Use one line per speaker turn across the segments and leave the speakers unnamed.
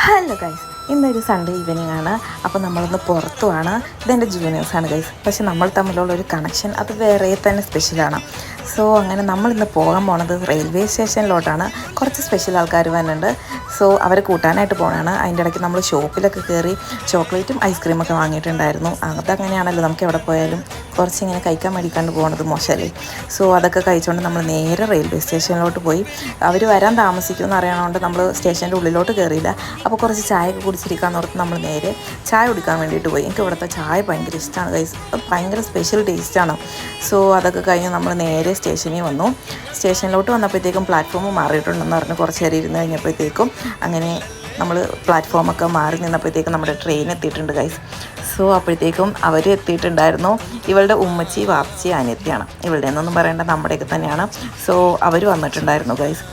Hello guys, ഇന്നൊരു Sunday evening ആണ്. അപ്പോൾ നമ്മളൊന്ന് പുറത്തുമാണ്. ഇതെൻ്റെ ജൂനിയേഴ്സാണ് ഗൈസ്. പക്ഷെ നമ്മൾ തമ്മിലുള്ള ഒരു കണക്ഷൻ അത് വേറെ തന്നെ സ്പെഷ്യലാണ്. സോ അങ്ങനെ നമ്മളിന്ന് പോകാൻ പോണത് റെയിൽവേ സ്റ്റേഷനിലോട്ടാണ്. കുറച്ച് സ്പെഷ്യൽ ആൾക്കാർ വരുന്നുണ്ട്. സോ അവരെ കൂട്ടാനായിട്ട് പോകണതാണ്. അതിൻ്റെ ഇടയ്ക്ക് നമ്മൾ ഷോപ്പിലൊക്കെ കയറി ചോക്ലേറ്റും ഐസ്ക്രീമൊക്കെ വാങ്ങിയിട്ടുണ്ടായിരുന്നു. അതങ്ങനെയാണല്ലോ, നമുക്ക് എവിടെ പോയാലും കുറച്ചിങ്ങനെ കഴിക്കാൻ മേടിക്കാണ്ട് പോകുന്നത് മോശമല്ലേ. സോ അതൊക്കെ കഴിച്ചുകൊണ്ട് നമ്മൾ നേരെ റെയിൽവേ സ്റ്റേഷനിലോട്ട് പോയി. അവർ വരാൻ താമസിക്കുമെന്ന് അറിയണതുകൊണ്ട് നമ്മൾ സ്റ്റേഷൻ്റെ ഉള്ളിലോട്ട് കയറിയില്ല. അപ്പോൾ കുറച്ച് ചായയൊക്കെ കുടിച്ചിരിക്കാമെന്ന് ഓർത്ത് നമ്മൾ നേരെ ചായ കുടിക്കാൻ വേണ്ടിയിട്ട് പോയി. എനിക്ക് ഇവിടുത്തെ ചായ ഭയങ്കര ഇഷ്ടമാണ് ഗൈസ്, ഭയങ്കര സ്പെഷ്യൽ ടേസ്റ്റാണ്. സോ അതൊക്കെ കഴിഞ്ഞ് നമ്മൾ നേരെ സ്റ്റേഷനിൽ വന്നു. സ്റ്റേഷനിലോട്ട് വന്നപ്പോഴത്തേക്കും പ്ലാറ്റ്ഫോം മാറിയിട്ടുണ്ടെന്ന് പറഞ്ഞ് കുറച്ച് നേരം ഇരുന്ന് കഴിഞ്ഞപ്പോഴത്തേക്കും അങ്ങനെ നമ്മൾ പ്ലാറ്റ്ഫോമൊക്കെ മാറി നിന്നപ്പോഴത്തേക്കും നമ്മുടെ ട്രെയിൻ എത്തിയിട്ടുണ്ട് ഗൈസ്. സോ അപ്പോഴത്തേക്കും അവർ എത്തിയിട്ടുണ്ടായിരുന്നു. ഇവളുടെ ഉമ്മച്ചി, വാപ്പച്ചി, അനിയത്തിയാണ്. ഇവളുടെ എന്നൊന്നും പറയേണ്ട, നമ്മുടെയൊക്കെ തന്നെയാണ്. സോ അവർ വന്നിട്ടുണ്ടായിരുന്നു ഗൈസ്.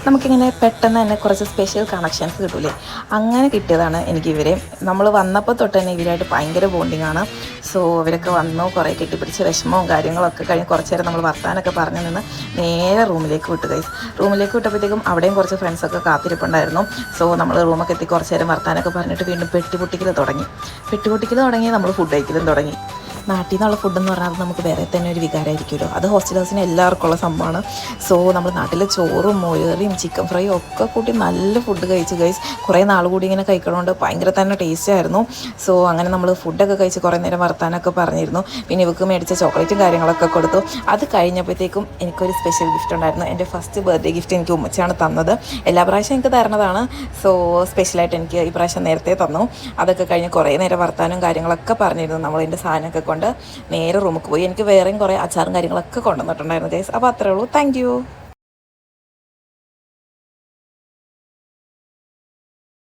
നമുക്കിങ്ങനെ പെട്ടെന്ന് തന്നെ കുറച്ച് സ്പെഷ്യൽ കണക്ഷൻസ് കിട്ടൂലേ, അങ്ങനെ കിട്ടിയതാണ് എനിക്ക് ഇവരെ. നമ്മൾ വന്നപ്പോൾ തൊട്ട് തന്നെ ഇവരായിട്ട് ഭയങ്കര ബോണ്ടിങ് ആണ്. സോ അവരൊക്കെ വന്നു, കുറേ കെട്ടിപ്പിടിച്ച് വിഷമവും കാര്യങ്ങളൊക്കെ കഴിഞ്ഞ് കുറച്ച് നേരം നമ്മൾ വർത്താനൊക്കെ പറഞ്ഞു നിന്ന് നേരെ റൂമിലേക്ക് വിട്ടു ഗൈസ്. റൂമിലേക്ക് വിട്ടപ്പോഴത്തേക്കും അവിടെയും കുറച്ച് ഫ്രണ്ട്സൊക്കെ കാത്തിരിപ്പുണ്ടായിരുന്നു. സോ നമ്മൾ റൂമൊക്കെ എത്തി കുറച്ച് നേരം വർത്താനൊക്കെ പറഞ്ഞിട്ട് വീണ്ടും പെട്ടിപ്പൊട്ടിക്കൽ തുടങ്ങി. നമ്മൾ ഫുഡ് കഴിക്കലും തുടങ്ങി. നാട്ടിൽ നിന്നുള്ള ഫുഡെന്ന് പറഞ്ഞാൽ അത് നമുക്ക് വേറെ തന്നെ ഒരു വികാരമായിരിക്കുമല്ലോ. അത് ഹോസ്റ്റലേഴ്സിന് എല്ലാവർക്കും ഉള്ള സംഭവമാണ്. സോ നമ്മൾ നാട്ടിലെ ചോറും മോരുകറിയും ചിക്കൻ ഫ്രൈയും ഒക്കെ കൂട്ടി നല്ല ഫുഡ് കഴിച്ച് ഗൈസ്. കുറേ നാൾ കൂടി ഇങ്ങനെ കഴിക്കണോണ്ട് ഭയങ്കര തന്നെ ടേസ്റ്റ് ആയിരുന്നു. സോ അങ്ങനെ നമ്മൾ ഫുഡൊക്കെ കഴിച്ച് കുറേ നേരം വർത്താനൊക്കെ പറഞ്ഞിരുന്നു. പിന്നെ ഇവർക്ക് മേടിച്ച ചോക്ലേറ്റും കാര്യങ്ങളൊക്കെ കൊടുത്തു. അത് കഴിഞ്ഞപ്പോഴത്തേക്കും എനിക്കൊരു സ്പെഷ്യൽ ഗിഫ്റ്റ് ഉണ്ടായിരുന്നു. എൻ്റെ ഫസ്റ്റ് ബർത്ത്ഡേ ഗിഫ്റ്റ് എനിക്ക് ഉമ്മച്ചാണ് തന്നത്. എല്ലാ പ്രാവശ്യം എനിക്ക് തരണതാണ്. സോ സ്പെഷ്യലായിട്ട് എനിക്ക് ഈ പ്രാവശ്യം നേരത്തെ തന്നു. അതൊക്കെ കഴിഞ്ഞ് കുറേ നേരം വർത്താനം കാര്യങ്ങളൊക്കെ പറഞ്ഞിരുന്നു. നമ്മളതിൻ്റെ സാധനമൊക്കെ കൊണ്ട് നേരെ റൂമിൽ പോയി. എനിക്ക് വേറെയും കുറേ അച്ചാറും കാര്യങ്ങളൊക്കെ കൊണ്ടുവന്നിട്ടുണ്ടായിരുന്നു ഗൈസ്. അപ്പോൾ അത്രേ ഉള്ളൂ. Thank you.